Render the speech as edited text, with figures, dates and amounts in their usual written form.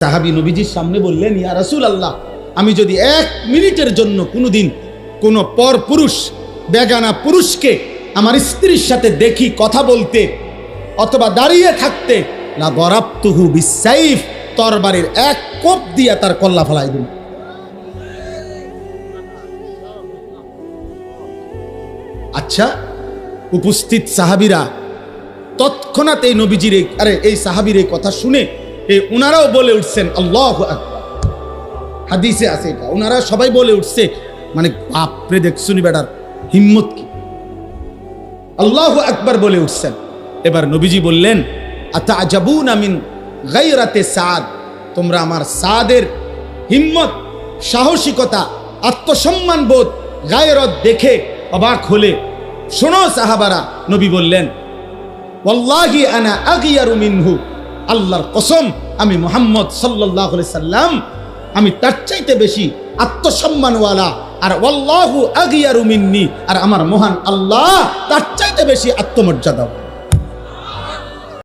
সাহাবী নবীজির সামনে বললেন, ইয়া রাসূলুল্লাহ, আমি যদি 1 মিনিটের জন্য কোনোদিন কোনো পর পুরুষ বেগানা পুরুষকে আমার স্ত্রীর সাথে দেখি কথা বলতে অথবা দাঁড়িয়ে থাকতে, লা দরাবতুহু বিসাইফ, তরবারির 1 কোপ দিয়া তার কল্লা ফলাই দিন। আচ্ছা, উপস্থিত সাহাবীরা তৎক্ষণাৎ এই নবীজির এই সাহাবীর এই কথা শুনে উনারাও বলে উঠছেন আল্লাহু আকবার। হাদিসে আছে এটা, উনারা সবাই বলে উঠছে, মানে বাপরে দেখছুনি বেটার হিম্মত কি, আল্লাহু আকবার বলে উঠছেন। এবার নবীজি বললেন, আতাজাবুনা মিন গায়রাতে সাদ, তোমরা আমার সাদের হিম্মত, সাহসিকতা, আত্মসম্মান বোধ, গায়রত দেখে অবাক হলে শোনো সাহাবারা। নবী বললেন, ওয়াল্লাহি আনা আগিয়ারু মিনহু, আল্লাহর কসম আমি মুহাম্মদ সাল্লাল্লাহু আলাইহি সাল্লাম, আমি তার চাইতে বেশি আত্মসম্মানওয়ালা, আর ওয়াল্লাহু আগিয়ারু মিন্নি, আর আমার মহান আল্লাহ তার চাইতে বেশি আত্মমর্যাদা।